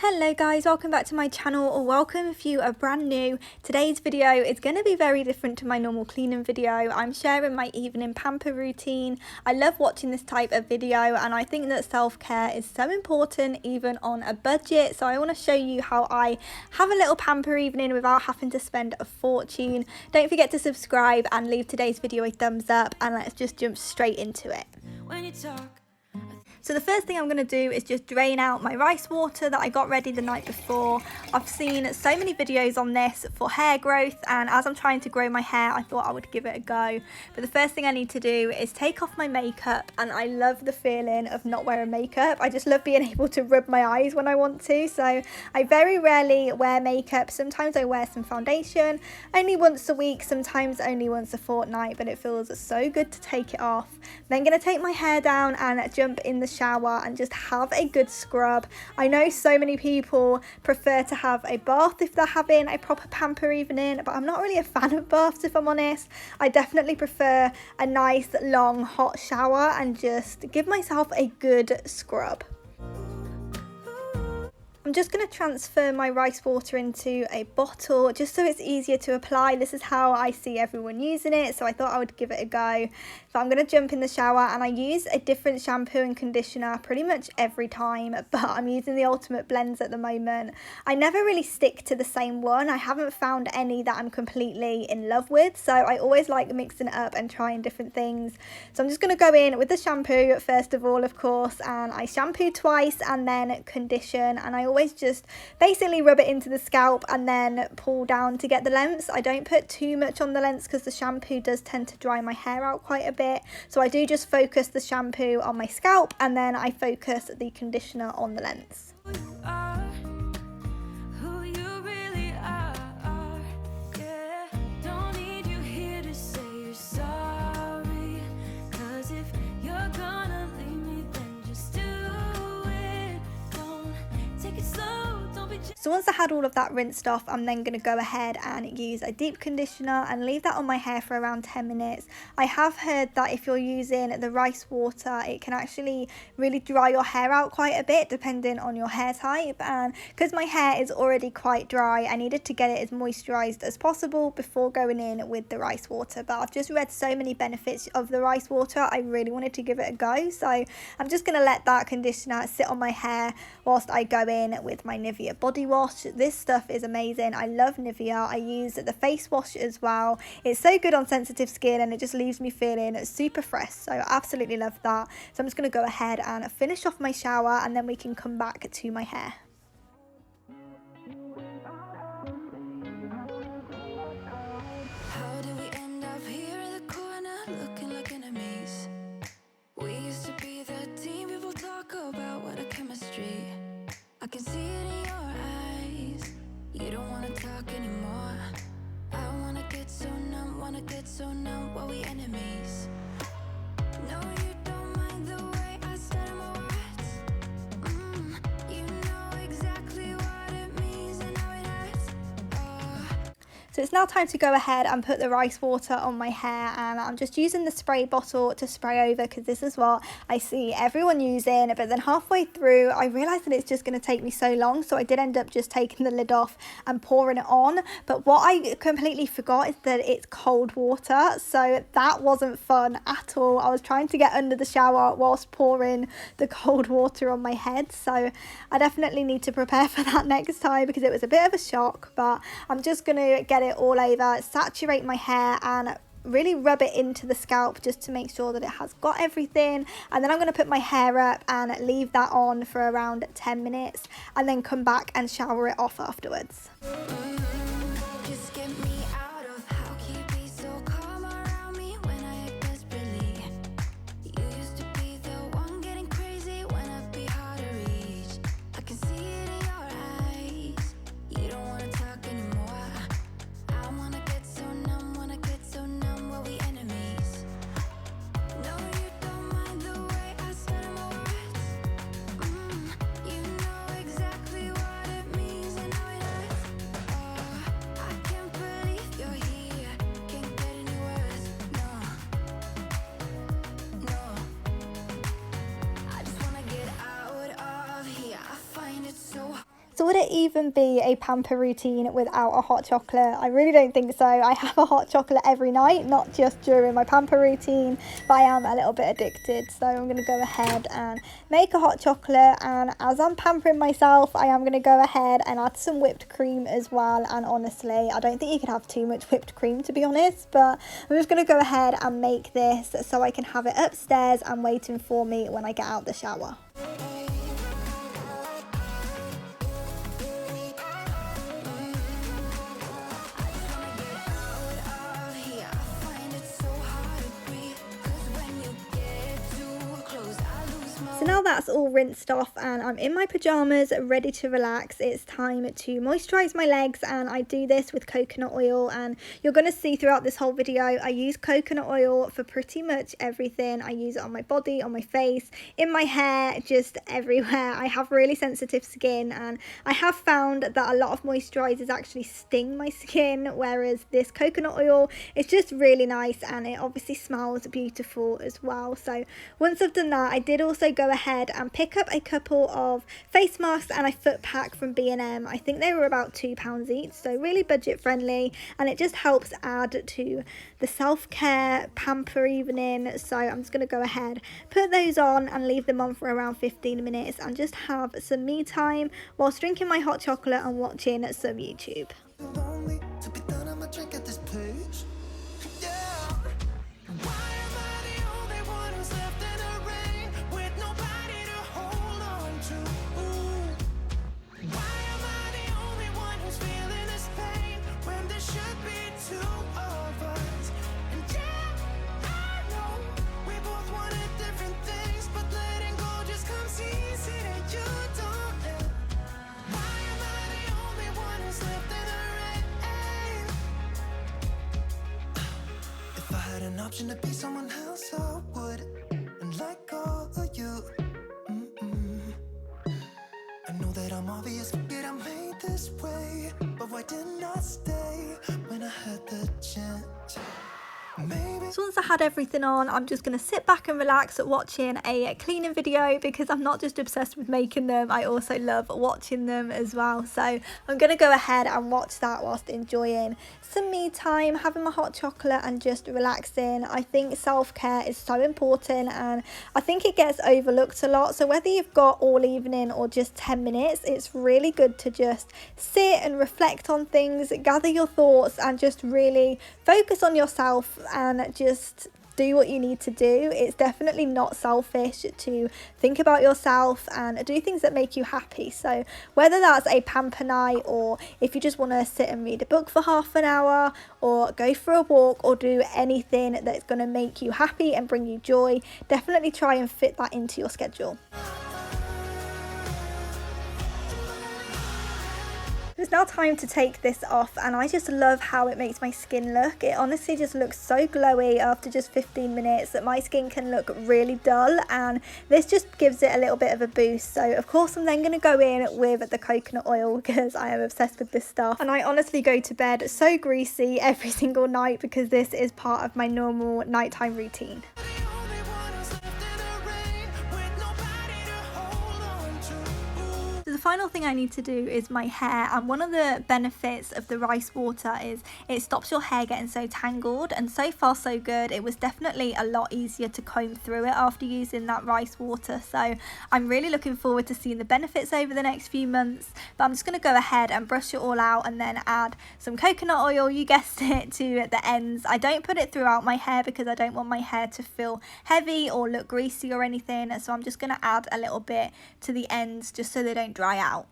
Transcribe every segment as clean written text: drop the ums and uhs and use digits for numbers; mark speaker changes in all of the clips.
Speaker 1: Hello guys, welcome back to my channel, or welcome if you are brand new. Today's video is going to be very different to my normal cleaning video. I'm sharing my evening pamper routine. I love watching this type of video and I think that self-care is so important even on a budget. So I want to show you how I have a little pamper evening without having to spend a fortune. Don't forget to subscribe and leave today's video a thumbs up, and let's just jump straight into it. When you talk. So the first thing I'm going to do is just drain out my rice water that I got ready the night before. I've seen so many videos on this for hair growth, and as I'm trying to grow my hair I thought I would give it a go. But the first thing I need to do is take off my makeup, and I love the feeling of not wearing makeup. I just love being able to rub my eyes when I want to, so I very rarely wear makeup. Sometimes I wear some foundation, only once a week, sometimes only once a fortnight, but it feels so good to take it off. Then going to take my hair down and jump in the shower and just have a good scrub. I know so many people prefer to have a bath if they're having a proper pamper evening, but I'm not really a fan of baths if I'm honest. I definitely prefer a nice long hot shower and just give myself a good scrub. I'm just going to transfer my rice water into a bottle just so it's easier to apply. This is how I see everyone using it, so I thought I would give it a go. So I'm going to jump in the shower, and I use a different shampoo and conditioner pretty much every time, but I'm using the Ultimate Blends at the moment. I never really stick to the same one. I haven't found any that I'm completely in love with, so I always like mixing it up and trying different things. So I'm just going to go in with the shampoo first of all, of course, and I shampoo twice and then condition, and I always just basically rub it into the scalp and then pull down to get the lengths. I don't put too much on the lengths because the shampoo does tend to dry my hair out quite a bit, so I do just focus the shampoo on my scalp and then I focus the conditioner on the lengths. So once I had all of that rinsed off, I'm then going to go ahead and use a deep conditioner and leave that on my hair for around 10 minutes. I have heard that if you're using the rice water, it can actually really dry your hair out quite a bit depending on your hair type, and because my hair is already quite dry, I needed to get it as moisturised as possible before going in with the rice water. But I've just read so many benefits of the rice water, I really wanted to give it a go, so I'm just going to let that conditioner sit on my hair whilst I go in with my Nivea body wash. This stuff is amazing. I love Nivea. I use the face wash as well. It's so good on sensitive skin and it just leaves me feeling super fresh, so I absolutely love that. So I'm just going to go ahead and finish off my shower, and then we can come back to my hair.
Speaker 2: I can see it in your eyes. You don't wanna talk anymore. I wanna get so numb while we enemies. No, you don't mind the way I stutter my words. You know exactly what it means and how it hurts.
Speaker 1: So it's now time to go ahead and put the rice water on my hair, and I'm just using the spray bottle to spray over because this is what I see everyone using. But then halfway through I realised that it's just going to take me so long, so I did end up just taking the lid off and pouring it on. But what I completely forgot is that it's cold water, so that wasn't fun at all. I was trying to get under the shower whilst pouring the cold water on my head, so I definitely need to prepare for that next time because it was a bit of a shock. But I'm just going to get it all over, saturate my hair and really rub it into the scalp just to make sure that it has got everything, and then I'm going to put my hair up and leave that on for around 10 minutes and then come back and shower it off afterwards. So would it even be a pamper routine without a hot chocolate? I really don't think so. I have a hot chocolate every night, not just during my pamper routine, but I am a little bit addicted. So I'm going to go ahead and make a hot chocolate, and as I'm pampering myself, I am going to go ahead and add some whipped cream as well. And honestly, I don't think you could have too much whipped cream, to be honest, but I'm just going to go ahead and make this so I can have it upstairs and waiting for me when I get out the shower. So now that's all rinsed off and I'm in my pyjamas ready to relax. It's time to moisturise my legs, and I do this with coconut oil, and you're going to see throughout this whole video I use coconut oil for pretty much everything. I use it on my body, on my face, in my hair, just everywhere. I have really sensitive skin, and I have found that a lot of moisturisers actually sting my skin, whereas this coconut oil is just really nice and it obviously smells beautiful as well. So once I've done that, I did also go ahead and pick up a couple of face masks and a foot pack from B&M. I think they were about £2 each, so really budget friendly, and it just helps add to the self-care pamper evening. So I'm just going to go ahead, put those on and leave them on for around 15 minutes and just have some me time whilst drinking my hot chocolate and watching some YouTube.
Speaker 2: Option to be someone else, I would, and let go of you. I know that I'm obvious, yet I'm made this way. But why didn't I stay when I had the chance?
Speaker 1: So once I had everything on, I'm just going to sit back and relax watching a cleaning video, because I'm not just obsessed with making them, I also love watching them as well. So I'm going to go ahead and watch that whilst enjoying some me time, having my hot chocolate and just relaxing. I think self-care is so important, and I think it gets overlooked a lot. So whether you've got all evening or just 10 minutes, it's really good to just sit and reflect on things, gather your thoughts and just really focus on yourself and just do what you need to do. It's definitely not selfish to think about yourself and do things that make you happy. So whether that's a pamper night, or if you just want to sit and read a book for half an hour, or go for a walk, or do anything that's going to make you happy and bring you joy, definitely try and fit that into your schedule. It's now time to take this off, and I just love how it makes my skin look. It honestly just looks so glowy after just 15 minutes that my skin can look really dull, and this just gives it a little bit of a boost. So of course I'm then going to go in with the coconut oil because I am obsessed with this stuff, and I honestly go to bed so greasy every single night because this is part of my normal nighttime routine. The final thing I need to do is my hair, and one of the benefits of the rice water is it stops your hair getting so tangled, and so far so good. It was definitely a lot easier to comb through it after using that rice water, so I'm really looking forward to seeing the benefits over the next few months. But I'm just going to go ahead and brush it all out and then add some coconut oil, you guessed it, to the ends. I don't put it throughout my hair because I don't want my hair to feel heavy or look greasy or anything, so I'm just going to add a little bit to the ends just so they don't dry out.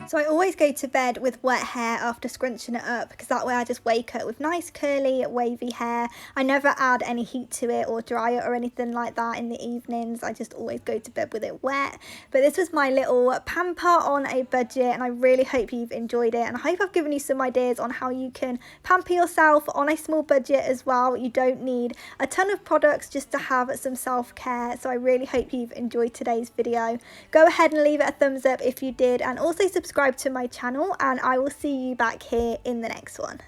Speaker 1: So I always go to bed with wet hair after scrunching it up, because that way I just wake up with nice curly wavy hair. I never add any heat to it or dry it or anything like that in the evenings. I just always go to bed with it wet. But this was my little pamper on a budget, and I really hope you've enjoyed it, and I hope I've given you some ideas on how you can pamper yourself on a small budget as well. You don't need a ton of products just to have some self-care. So I really hope you've enjoyed today's video. Go ahead and leave it a thumbs up if you did, and also subscribe to my channel, and I will see you back here in the next one.